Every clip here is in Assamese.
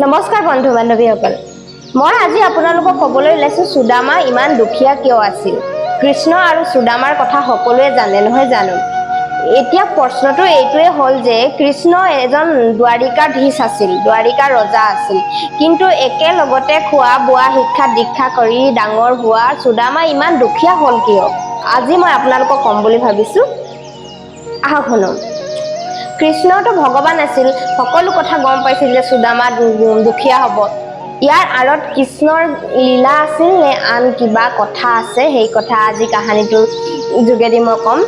নমস্কাৰ বন্ধু বান্ধৱীসকল, মই আজি আপোনালোকক ক'বলৈ ওলাইছোঁ সুদামা ইমান দুখীয়া কিয় আছিল। কৃষ্ণ আৰু সুদামাৰ কথা সকলোৱে জানে নহয় জানো। এতিয়া প্ৰশ্নটো এইটোৱে হ'ল যে কৃষ্ণ এজন দ্বাৰিকাধীশ আছিল, দ্বাৰিকাৰ ৰজা আছিল, কিন্তু একেলগতে খোৱা বোৱা শিক্ষা দীক্ষা কৰি ডাঙৰ হোৱা সুদামা ইমান দুখীয়া হ'ল কিয়। আজি মই আপোনালোকক ক'ম বুলি ভাবিছোঁ, আহক শুনো। কৃষ্ণটো ভগৱান আছিল, সকলো কথা গম পাইছিল যে সুদামা দুখীয়া হ'ব। ইয়াৰ আঁৰত কৃষ্ণৰ লীলা আছিল নে আন কিবা কথা আছে, সেই কথা আজি কাহিনীটোৰ যোগেদি মই ক'ম।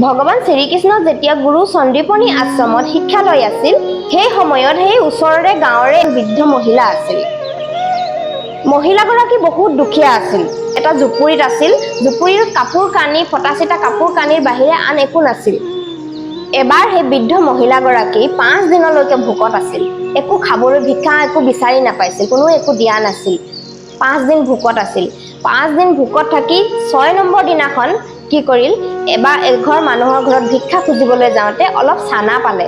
ভগৱান শ্ৰীকৃষ্ণ যেতিয়া গুৰু সন্দীপনী আশ্ৰমত শিক্ষা লৈ আছিল, সেই সময়ত সেই ওচৰৰে গাঁৱৰে বৃদ্ধ মহিলা আছিল। মহিলাগৰাকী বহুত দুখীয়া আছিল। এটা জুপুৰিত আছিল, জুপুৰিৰ কাপোৰ কানি ফটা চিটা কাপোৰ কানিৰ বাহিৰে আন একো নাছিল। এবাৰ সেই বৃদ্ধ মহিলাগৰাকী 5 দিনলৈকে ভোকত আছিল। একো খাবলৈ ভিক্ষা একো বিচাৰি নাপাইছিল, কোনো একো দিয়া নাছিল। 5 দিন ভোকত আছিল। 5 দিন ভোকত থাকি 6 নম্বৰ দিনাখন কি কৰিল, এঘৰ মানুহৰ ঘৰত ভিক্ষা খুজিবলৈ যাওঁতে অলপ চানা পালে।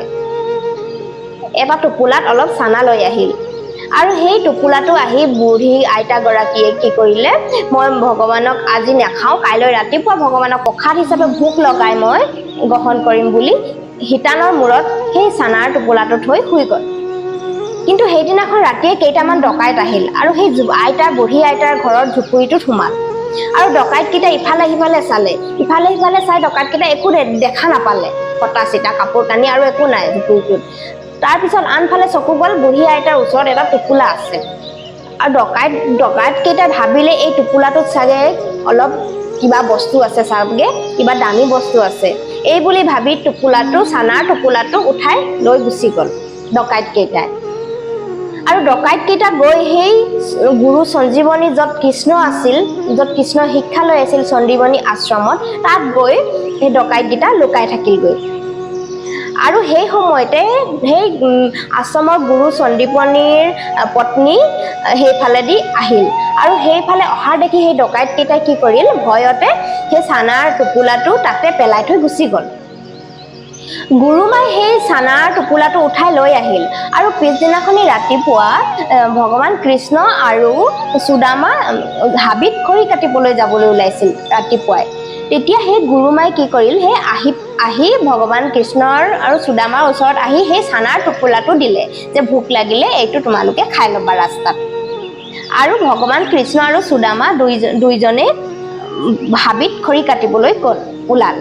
এটা টোপোলাত অলপ চানা লৈ আহিল আৰু সেই টোপোলাটো আহি বুঢ়ী আইতাগৰাকীয়ে কি কৰিলে, মই ভগৱানক আজি নাখাওঁ, কাইলৈ ৰাতিপুৱা ভগৱানক প্ৰসাদ হিচাপে ভোক লগাই মই গ্ৰহণ কৰিম বুলি হিতানৰ মূৰত সেই চানাৰ টোপোলাটো থৈ শুই গ'ল। কিন্তু সেইদিনাখন ৰাতিয়ে কেইটামান ডকাইত আহিল আৰু সেই বুঢ়ী আইতাৰ ঘৰৰ ঝুপুৰিটোত সোমাল আৰু ডকাইতকেইটা ইফালে সিফালে চাই ডকাইতকেইটা একো দেখা নাপালে। ফটা চিটা কাপোৰ কানি আৰু একো নাই ঝুপুৰিটোত। তাৰপিছত আনফালে চকু গ'ল, বুঢ়ী আইতাৰ ওচৰত এটা টোপোলা আছে আৰু ডকাইতকেইটাই ভাবিলে এই টোপোলাটোত চাগে অলপ কিবা বস্তু আছে, চাগে কিবা দামী বস্তু আছে। এই বুলি ভাবি চানাৰ টোপোলাটো উঠাই লৈ গুচি গ'ল ডকাইতকেইটাই। আৰু ডকাইতকেইটা গৈ সেই গুৰু সঞ্জীৱনী য'ত কৃষ্ণ আছিল, য'ত কৃষ্ণ শিক্ষা লৈ আছিল সঞ্জীৱনী আশ্ৰমত, তাত গৈ সেই ডকাইতকেইটা লুকাই থাকিলগৈ। আৰু সেই সময়তে সেই আশ্ৰমৰ গুৰু সন্দীপনীৰ পত্নী সেইফালেদি আহিল আৰু সেইফালে অহা দেখি সেই ডকাইতকেইটাই কি কৰিল, ভয়তে সেই চানাৰ টোপোলাটো তাতে পেলাই থৈ গুচি গ'ল। গুৰুমাই সেই চানাৰ টোপোলাটো উঠাই লৈ আহিল আৰু পিছদিনাখনি ৰাতিপুৱা ভগৱান কৃষ্ণ আৰু সুদামা হাবিত খৰি কাটিবলৈ যাবলৈ ওলাইছিল ৰাতিপুৱাই। তেতিয়া সেই গুৰুমাই কি কৰিল, সেই আহি ভগৱান কৃষ্ণৰ আৰু সুদামাৰ ওচৰত আহি সেই চানাৰ টোপোলাটো দিলে যে ভোক লাগিলে এইটো তোমালোকে খাই ল'বা ৰাস্তাত। আৰু ভগৱান কৃষ্ণ আৰু সুদামা দুইজনে হাবিত খৰি কাটিবলৈ ওলাল।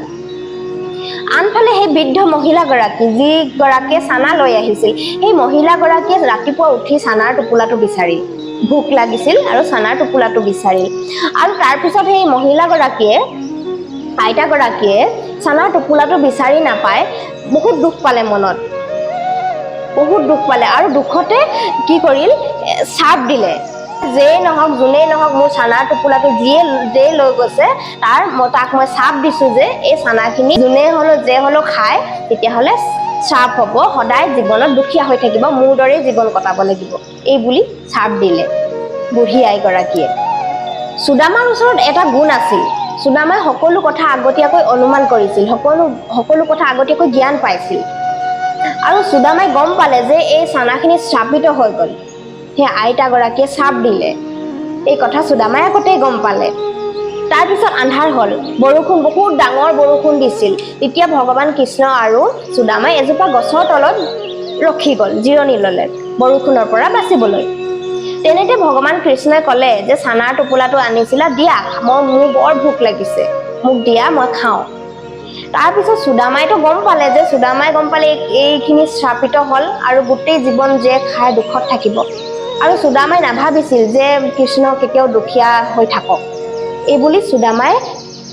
আনফালে সেই বৃদ্ধ মহিলাগৰাকী যিগৰাকীয়ে চানা লৈ আহিছিল, সেই মহিলাগৰাকীয়ে ৰাতিপুৱা উঠি চানাৰ টোপোলাটো বিচাৰিল। ভোক লাগিছিল আৰু চানাৰ টোপোলাটো বিচাৰিল আৰু তাৰপিছত সেই আইতাগৰাকীয়ে চানাৰ টোপোলাটো বিচাৰি নাপাই বহুত দুখ পালে, মনত বহুত দুখ পালে আৰু দুখতে কি কৰিল, চাপ দিলে, যেই নহওক যোনেই নহওক মোৰ চানাৰ টোপোলাটো যেই লৈ গৈছে তাক মই চাপ দিছো যে এই চানাখিনি যোনে হ'লেও যে হ'লেও খায় তেতিয়াহ'লে চাপ হ'ব, সদায় জীৱনত দুখীয়া হৈ থাকিব, মোৰ দৰেই জীৱন কটাব লাগিব, এই বুলি চাপ দিলে বুঢ়ী আইগৰাকীয়ে। সুদামাৰ ওচৰত এটা গুণ আছিল, সুদামাই সকলো কথা আগতীয়াকৈ অনুমান কৰিছিল, সকলো কথা আগতীয়াকৈ জ্ঞান পাইছিল। আৰু সুদামাই গম পালে যে এই চানাখিনি শ্ৰাপিত হৈ গ'ল, সেই আইতাগৰাকীয়ে চাপ দিলে। এই কথা সুদামাই আগতেই গম পালে। তাৰপিছত আন্ধাৰ হ'ল, বহুত ডাঙৰ বৰষুণ দিছিল। তেতিয়া ভগৱান কৃষ্ণ আৰু সুদামাই এজোপা গছৰ তলত ৰখি গ'ল, জিৰণি ল'লে বৰষুণৰ পৰা বাচিবলৈ। তেনেতে ভগৱান কৃষ্ণই ক'লে যে চানাৰ টোপোলাটো আনিছিলা, দিয়া, মোৰ বৰ ভোক লাগিছে, মোক দিয়া, মই খাওঁ। তাৰপিছত সুদামাইতো গম পালে এইখিনি শ্ৰাপিত হ'ল আৰু গোটেই জীৱন যে খাই দুখত থাকিব। আৰু সুদামাই নাভাবিছিল যে কৃষ্ণ কেতিয়াও দুখীয়া হৈ থাকক, এই বুলি সুদামাই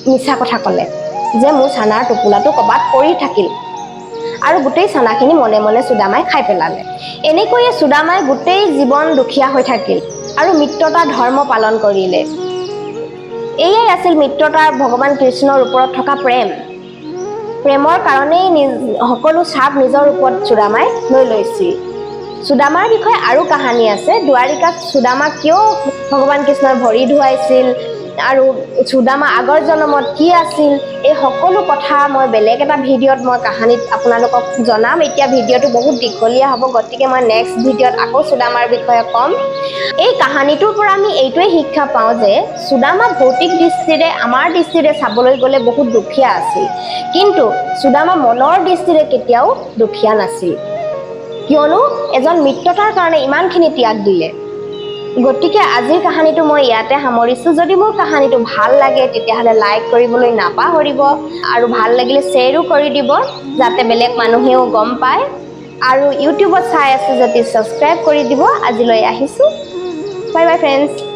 মিছা কথা ক'লে যে মোৰ চানাৰ টোপোলাটো ক'ৰবাত পৰি থাকিল আৰু গোটেই চানাখিনি মনে মনে সুদামাই খাই পেলালে। এনেকৈয়ে সুদামাই গোটেই জীৱন দুখীয়া হৈ থাকিল আৰু মিত্ৰতাৰ ধৰ্ম পালন কৰিলে। এয়াই আছিল মিত্ৰতাৰ ভগৱান কৃষ্ণৰ ওপৰত থকা প্ৰেমৰ কাৰণেই সকলো চাপ নিজৰ ওপৰত সুদামাই লৈ লৈছিল। সুদামাৰ বিষয়ে আৰু কাহিনী আছে। দ্বাৰিকাত সুদামাক কিয় ভগৱান কৃষ্ণই ভৰি ধুৱাইছিল, আৰু সুদামা আগৰ জন্মত কি আছিল এই সকলো কথা মই বেলেগ এটা ভিডিঅ'ত মই কাহিনীত আপোনালোকক জনাম এতিয়া ভিডিঅ'টো বহুত দীঘলীয়া হ'ব গতিকে মই নেক্সট ভিডিঅ'ত আকৌ সুদামাৰ বিষয়ে ক'ম এই কাহিনীটোৰ পৰা আমি এইটোৱে শিক্ষা পাওঁ যে সুদামা ভৌতিক দৃষ্টিৰে আমাৰ দৃষ্টিৰে চাবলৈ গ'লে বহুত দুখীয়া আছিল কিন্তু সুদামা মনৰ দৃষ্টিৰে কেতিয়াও দুখীয়া নাছিল কিয়নো এজন মিত্ৰতাৰ কাৰণে ইমানখিনি ত্যাগ দিলে গতিকে আজিৰ কাহিনীটো মই ইয়াতে সামৰিছো যদি মোৰ কাহিনীটো ভাল লাগে তেতিয়াহ'লে লাইক কৰিবলৈ নাপাহৰিব আৰু ভাল লাগিলে শ্বেয়াৰো কৰি দিব যাতে বেলেগ মানুহেও গম পায় আৰু ইউটিউবত চাই আছে যদি সাবস্ক্ৰাইব কৰি দিব আজিলৈ আহিছো বাই বাই ফ্ৰেণ্ডছ